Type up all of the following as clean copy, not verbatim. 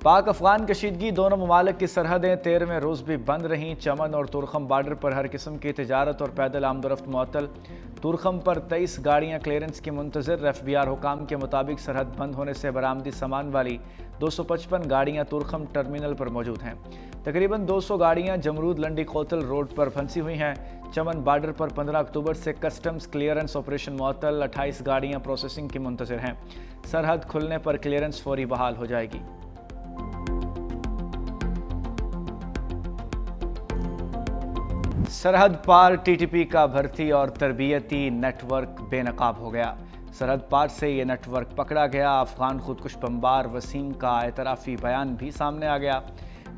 पाक अफगान कशीदगी, दोनों ममालिक की सरहदें 13वें रोज़ भी बंद रहीं। चमन और तुरखम बॉर्डर पर हर किस्म की तजारत और पैदल आमदोरफ्त मुअत्तल। तुरखम पर 23 गाड़ियाँ क्लियरेंस की मुंतज़िर। FBR हुकाम के मुताबिक सरहद बंद होने से बरामदी सामान वाली 255 गाड़ियाँ तुरखम टर्मिनल पर मौजूद हैं। तकरीबन 200 गाड़ियाँ जमरूद लंडी कोतल रोड पर फंसी हुई हैं। चमन बॉर्डर पर 15 अक्टूबर से कस्टम्स क्लियरेंस ऑपरेशन मुअत्तल। 28 गाड़ियाँ प्रोसेसिंग की मुंतज़िर हैं। सरहद खुलने पर क्लियरेंस फौरी बहाल हो जाएगी। सरहद पार TTP का भर्ती और तरबियती नेटवर्क बेनकाब हो गया। सरहद पार से ये नेटवर्क पकड़ा गया। अफगान खुदकुश बमबार वसीम का एतराफ़ी बयान भी सामने आ गया।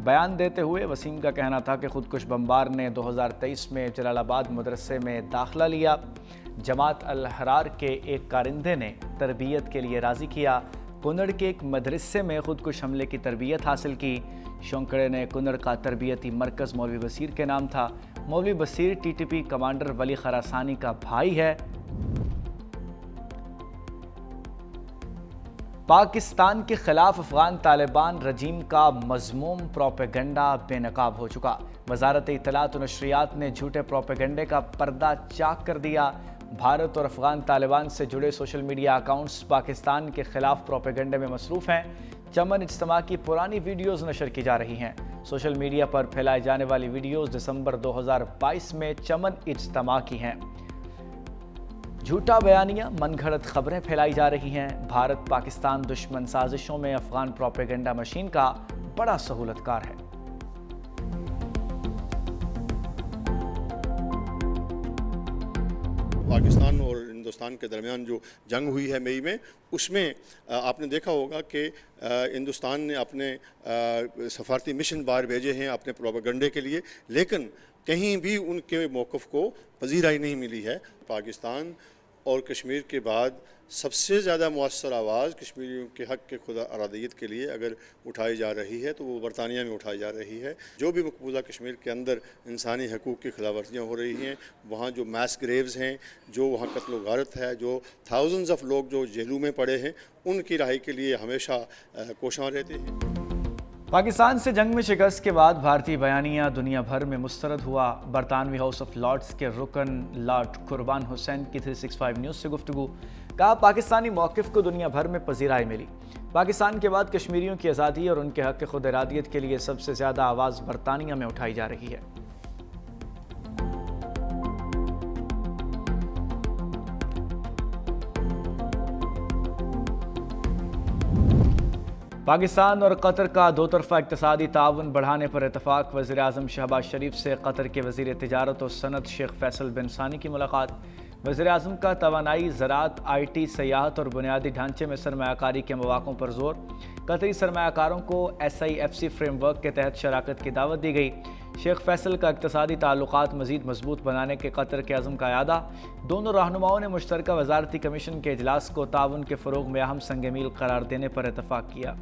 बयान देते हुए वसीम का कहना था कि खुदकुश बमबार ने 2023 में जलालाबाद मदरसे में दाखिला लिया। जमात अल हरार के एक कारिंदे ने तरबियत के लिए राज़ी किया। कुनड़ के एक मदरसे में खुदकुश हमले की तरबियत हासिल की। शौंकड़े ने कुनड़ का तरबियती मरकज़ मौलवी बसीर के नाम था। मौलवी बसीर TTP कमांडर वली खरासानी का भाई है। पाकिस्तान के खिलाफ अफगान तालिबान रजीम का मज़मूम प्रोपेगंडा बेनकाब हो चुका। वजारत इत्तलात और नशरियात ने झूठे प्रोपेगंडे का पर्दा चाक कर दिया। भारत और अफगान तालिबान से जुड़े सोशल मीडिया अकाउंट्स पाकिस्तान के खिलाफ प्रोपेगंडे में मसरूफ़ हैं। चमन इज्तिमा की पुरानी वीडियोज़ नशर की जा रही हैं। सोशल मीडिया पर फैलाई जाने वाली वीडियोज़ दिसंबर 2022 में चमन इज्तिमा की हैं। झूठा बयानिया, मनगढ़ंत खबरें फैलाई जा रही हैं। भारत पाकिस्तान दुश्मन साजिशों में अफगान प्रोपेगेंडा मशीन का बड़ा सहूलतकार है। पाकिस्तान और हिंदुस्तान के दरमियान जो जंग हुई है मई में, उसमें आपने देखा होगा कि हिंदुस्तान ने अपने सफारती मिशन बाहर भेजे हैं अपने प्रोपेगेंडे के लिए, लेकिन कहीं भी उनके मौक़िफ़ को पजीराई नहीं मिली है। पाकिस्तान और कश्मीर के बाद सबसे ज़्यादा मुअस्सर आवाज़ कश्मीरियों के हक़ के खुद अरादियत के लिए अगर उठाई जा रही है तो वो बरतानिया में उठाई जा रही है। जो भी मकबूजा कश्मीर के अंदर इंसानी हकूक़ की खिलाफवर्जियाँ हो रही हैं, वहाँ जो मैस ग्रेव्स हैं, जो वहाँ कत्ल गारत है, जो थाउजेंड्स ऑफ लोग जो जेलों में पड़े हैं, उनकी रहाई के लिए हमेशा कोशां रहते हैं। पाकिस्तान से जंग में शिकस्त के बाद भारतीय बयानिया दुनिया भर में मुस्तरद हुआ। बरतानवी हाउस ऑफ लॉर्ड्स के रुकन लॉर्ड कुर्बान हुसैन की 365 न्यूज़ से गुफ्तगू। कहा, पाकिस्तानी मौक़िफ़ को दुनिया भर में पजीराई मिली। पाकिस्तान के बाद कश्मीरियों की आज़ादी और उनके हक़ खुद इरादियत के लिए सबसे ज़्यादा आवाज़ बरतानिया में उठाई जा रही है। पाकिस्तान और कतर का दोतरफा इक़्तिसादी ताउन बढ़ाने पर इतफ़ाक़। वज़ीर आज़म शहबाज शरीफ से कतर के वज़ीर तिजारत और सनत शेख फैसल बिन सानी की मुलाकात। वज़ीर आज़म का तवानाई, ज़राअत, IT, सयाहत और बुनियादी ढांचे में सरमायाकारी के मौक़ों पर जोर। कतरी सरमायाकारों को SIFC फ्रेमवर्क के तहत शराकत की दावत दी गई। शेख फैसल का इक़्तिसादी ताल्लुक़ात मज़ीद मजबूत बनाने के कतर के अज़म का अयादा। दोनों रहनुमाओं ने मुश्तरका वज़ारती कमीशन के इजलास को ताउन के फ़रोग़ में अहम संग मील करार देने पर इतफ़ाक़ किया।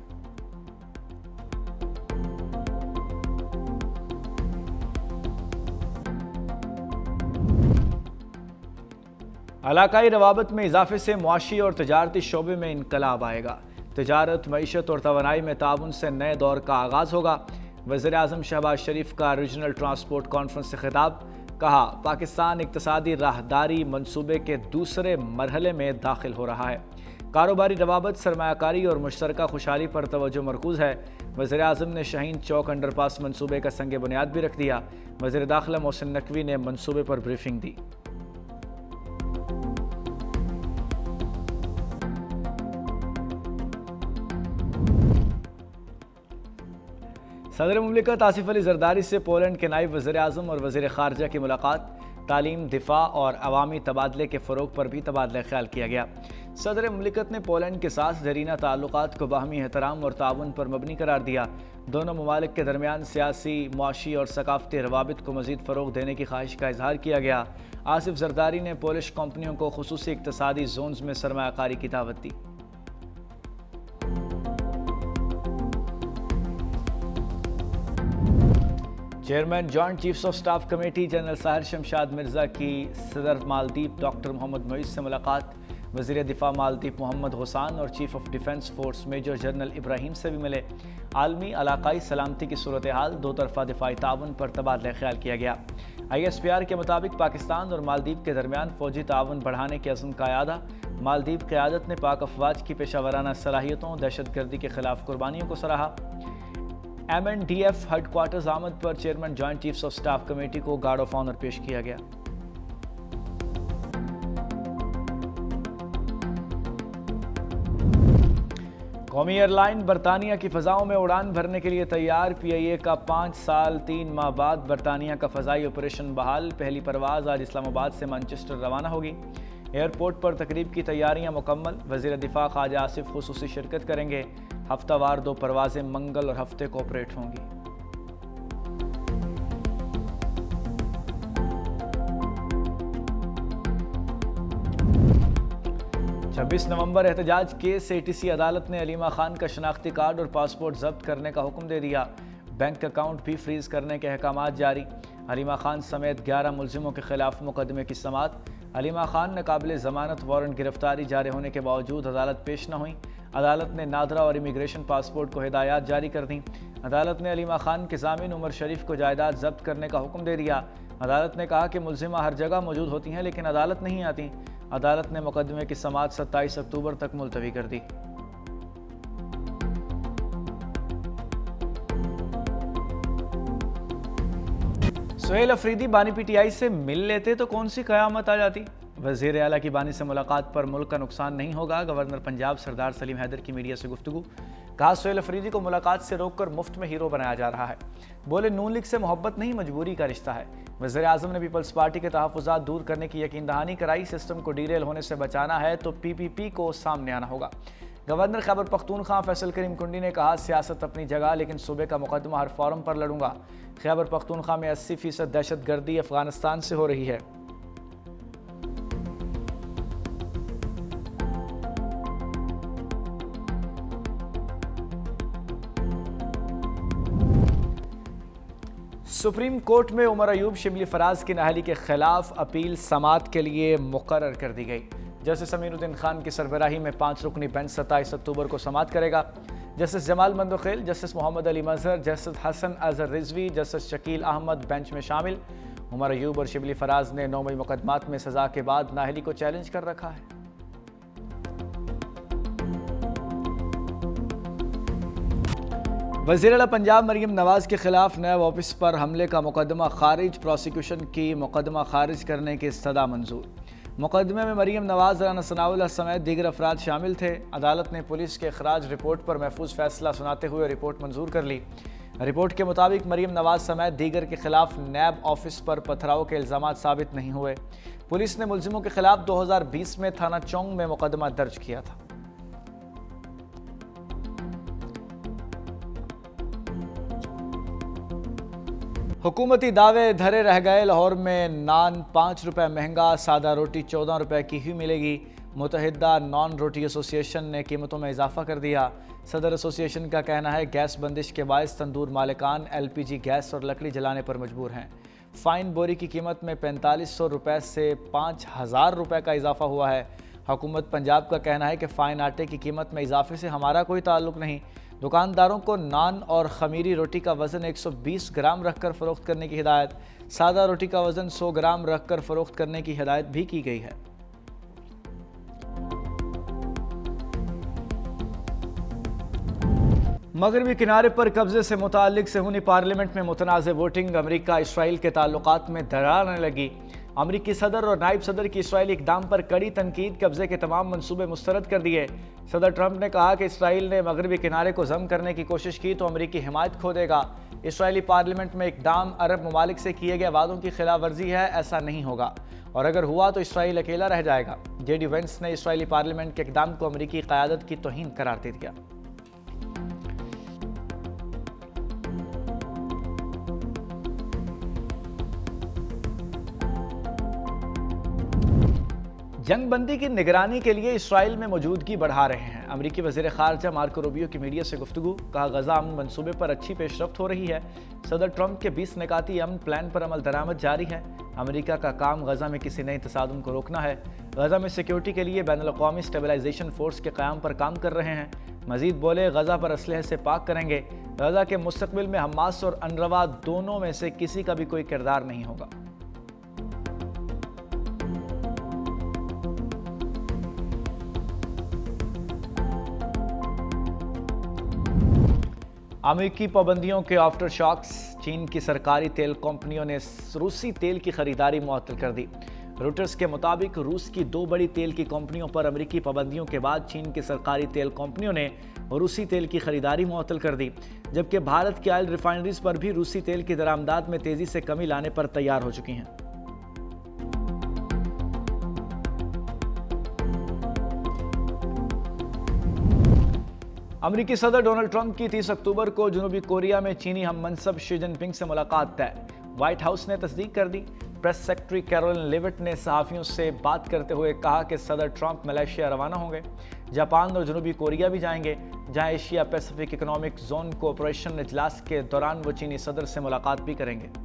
इलाकाई रवाबत में इजाफे से मुआशी और तजारती शोबे में इनकलाब आएगा। तजारत, मईशत और तवानाई में ताउन से नए दौर का आगाज़ होगा। वज़ीर आज़म शहबाज शरीफ का रीजनल ट्रांसपोर्ट कॉन्फ्रेंस से खिताब। कहा, पाकिस्तान इक़्तिसादी राहदारी मंसूबे के दूसरे मरहले में दाखिल हो रहा है। कारोबारी रवाबत, सरमायाकारी और मुश्तरका खुशहाली पर तवज्जो मरकूज़ है। वज़ीर आज़म ने शाहीन चौक अंडरपास मंसूबे का संग बुनियाद भी रख दिया। वज़ीर दाखिला मोहसिन नकवी ने मंसूबे पर ब्रीफिंग दी। सदर मुमलिकत आसिफ अली जरदारी से पोलैंड के नायब वज़ीर आज़म और वज़ीर ख़ारजा की मुलाकात। तालीम, दिफा और अवामी तबादले के फ़रोग़ पर भी तबादला ख्याल किया गया। सदर मुमलिकत ने पोलैंड के साथ ज़रीना ताल्लुक़ात को बाहमी एहतराम और ताउन पर मबनी करार दिया। दोनों ममालिक के दरमियान सियासी, मुआशी और सकाफ़ती रवाबित को मज़ीद फ़रोग़ देने की ख्वाहिश का इजहार किया गया। आसिफ जरदारी ने पोलिश कंपनियों को खुसूसी इक़्तिसादी जोन्स में सरमायाकारी की दावत दी। Chairman joint chiefs of staff committee general Sahir Shamshad Mirza की सदर मालदीव डॉक्टर मोहम्मद मोइज़ से मुलाकात। वज़ीर दिफा मालदीव मोहम्मद हुसैन और chief of defence force major general Ibrahim से भी मिले। आलमी इलाकाई सलामती की सूरत हाल, दो तरफा दिफाई ताउन पर तबादला ख्याल किया गया। ISPR के मुताबिक पाकिस्तान और मालदीव के दरमियान फ़ौजी ताउन बढ़ाने के अज़्म का यादा। मालदीव क़यादत ने पाक अफवाज की पेशावराना सलाहियतों, दहशतगर्दी के खिलाफ कुर्बानियों को सराहा। MNDF हेडक्वार्टर्स आमद पर chairman joint chiefs of staff committee को गार्ड ऑफ ऑनर पेश किया गया। कौमी एयरलाइन बरतानिया की फ़ज़ाओं में उड़ान भरने के लिए तैयार। PIA का 5 साल 3 माह बाद बरतानिया का फ़ज़ाई ऑपरेशन बहाल। पहली परवाज़ आज इस्लामाबाद से मैनचेस्टर रवाना होगी। एयरपोर्ट पर तकरीब की तैयारियां मुकम्मल। वज़ीर दिफा ख्वाजा आसिफ खुसूसी शिरकत करेंगे। हफ्तावार 2 परवाज़ें मंगल और हफ्ते को ऑपरेट होंगी। 26 नवंबर एहतजाज केस से ATC अदालत ने अलीमा खान का शनाख्ती कार्ड और पासपोर्ट जब्त करने का हुक्म दे दिया। बैंक अकाउंट भी फ्रीज करने के अहकाम जारी। अलीमा खान समेत 11 मुलजिमों के खिलाफ मुकदमे की समाअत। अलीमा खान ने काबिल ज़मानत वारंट गिरफ्तारी जारी होने के बावजूद अदालत पेश न हुई। अदालत ने नादरा और इमिग्रेशन पासपोर्ट को हिदायत जारी कर दी। अदालत ने अलीमा खान के ज़ामीन उमर शरीफ को जायदाद जब्त करने का हुक्म दे दिया। अदालत ने कहा कि मुलजिमा हर जगह मौजूद होती हैं लेकिन अदालत नहीं आती। अदालत ने मुकदमे की समाअत 27 अक्टूबर तक मुलतवी कर दी। सुहेल अफरीदी बानी PTI से मिल लेते तो कौन सी कयामत आ जाती। वज़ीर आला की बानी से मुलाकात पर मुल्क का नुकसान नहीं होगा। गवर्नर पंजाब सरदार सलीम हैदर की मीडिया से गुफ्तगू। कहा सुहेल अफरीदी को मुलाकात से रोककर मुफ्त में हीरो बनाया जा रहा है। बोले नून लीग से मोहब्बत नहीं मजबूरी का रिश्ता है। वज़ीर आज़म ने पीपल्स पार्टी के तहफ़्फ़ुज़ात दूर करने की यकीन दहानी कराई। सिस्टम को डीरेल होने से बचाना है तो PPP को सामने आना होगा। गवर्नर खैबर पख्तूनख्वा फैसल करीम कुंडी ने कहा सियासत अपनी जगह लेकिन सूबे का मुकदमा हर फॉरम पर लड़ूंगा। खैबर पख्तूनख्वा में 80% दहशतगर्दी अफगानिस्तान से हो रही है। सुप्रीम कोर्ट में उमर अयूब शिबली फराज की नाअहली के खिलाफ अपील समाअत के लिए मुकर्रर कर दी गई। जस्टिस अमीनुद्दीन खान की सरबराही में 5 रुकनी बेंच 27 अक्टूबर को समाअत करेगा। Justice Jamal Mandokhail, justice Mohammad Ali Mazhar, justice Hasan Azhar Rizvi, justice Shakeel Ahmed bench में शामिल। उमर अयूब और शिबली फराज ने 9 मई मुकदमात में सजा के बाद नाअहली को चैलेंज कर रखा है। वज़ीर आला पंजाब मरीम नवाज के खिलाफ नैब ऑफिस पर हमले का मुकदमा खारिज। प्रोसिक्यूशन की मुकदमा खारिज करने की इस्तदा मंजूर। मुकदमे में मरीम नवाज, राना सनाउल्लाह समेत दीगर अफराद शामिल थे। अदालत ने पुलिस के अखराज रिपोर्ट पर महफूज फैसला सुनाते हुए रिपोर्ट मंजूर कर ली। रिपोर्ट के मुताबिक मरीम नवाज समेत दीगर के खिलाफ नैब ऑफिस पर पथराव के इल्ज़ाम साबित नहीं हुए। पुलिस ने मुलजिमों के खिलाफ 2020 में थाना चौंग में मुकदमा दर्ज किया था। हुकूमती दावे धरे रह गए। लाहौर में नान 5 रुपये महंगा, सादा रोटी 14 रुपये की ही मिलेगी। मुतहिदा नॉन रोटी एसोसिएशन ने कीमतों में इजाफा कर दिया। सदर एसोसिएशन का कहना है गैस बंदिश के बायस तंदूर मालिकान LPG गैस और लकड़ी जलाने पर मजबूर हैं। फ़ाइन बोरी की कीमत में 4500 रुपये से 5000 रुपये का इजाफा हुआ है। हुकूमत पंजाब का कहना है कि फ़ाइन आटे की कीमत में इजाफे से हमारा कोई ताल्लुक़ नहीं। दुकानदारों को नान और खमीरी रोटी का वज़न 120 ग्राम रखकर फ़रोख्त करने की हिदायत। सादा रोटी का वज़न 100 ग्राम रखकर फ़रोख्त करने की हिदायत भी की गई है। मगरबी किनारे पर कब्जे से मुताल्लिक सेहूनी पार्लियामेंट में मुतनाज़ वोटिंग। अमरीका इसराइल के ताल्लुकात में दरार आने लगी। अमरीकी सदर और नायब सदर की इसराइली इक़दाम पर कड़ी तनकीद। कब्जे के तमाम मंसूबे मुस्तरद कर दिए। सदर ट्रंप ने कहा कि इसराइल ने मगरबी किनारे को जम करने की कोशिश की तो अमरीकी हिमायत खो देगा। इसराइली पार्लियामेंट में इक़दाम अरब ममालिक से किए गए वादों की खिलाफ वर्जी है, ऐसा नहीं होगा और अगर हुआ तो इसराइल अकेला रह जाएगा। JD वेंस ने इसराइली पार्लियामेंट के इक़दाम को अमरीकी क़यादत की तौहीन करार दे दिया। जंगबंदी की निगरानी के लिए इसराइल में मौजूदगी बढ़ा रहे हैं। अमरीकी वज़ीर ख़ारजा मार्को रूबियो की मीडिया से गुफ्तगू। कहा गज़ा अमन मनसूबे पर अच्छी पेशरफ्त हो रही है। सदर ट्रंप के 20 निकाती अमन प्लान पर अमल दरामद जारी है। अमरीका का काम गज़ा में किसी नए तसादुम को रोकना है। गजा में सिक्योरिटी के लिए बैनुल-अक़वामी स्टेबलाइजेशन फोर्स के क़याम पर काम कर रहे हैं। मजीद बोले, गजा पर असलहे से पाक करेंगे। गजा के मुस्तकबिल में हमास और अनरवा दोनों में से किसी का भी कोई किरदार नहीं होगा। अमेरिकी पाबंदियों के आफ्टर शॉक्स, चीन की सरकारी तेल कंपनियों ने रूसी तेल की खरीदारी मुअत्तल कर दी। रॉयटर्स के मुताबिक रूस की दो बड़ी तेल की कंपनियों पर अमेरिकी पाबंदियों के बाद चीन की सरकारी तेल कंपनियों ने रूसी तेल की खरीदारी मुअत्तल कर दी, जबकि भारत की ऑयल रिफाइनरीज पर भी रूसी तेल की दरामदात में तेजी से कमी लाने पर तैयार हो चुकी हैं। अमेरिकी सदर डोनाल्ड ट्रंप की 30 अक्टूबर को जनूबी कोरिया में चीनी हम मनसब शी जिनपिंग से मुलाकात तय। व्हाइट हाउस ने तस्दीक कर दी। प्रेस सेक्रेटरी कैरोलिन लेविट ने सहाफ़ियों से बात करते हुए कहा कि सदर ट्रंप मलेशिया रवाना होंगे। जापान और जनूबी कोरिया भी जाएंगे, जहां Asia Pacific economic zone cooperation इजलास के दौरान वो चीनी सदर से मुलाकात भी करेंगे।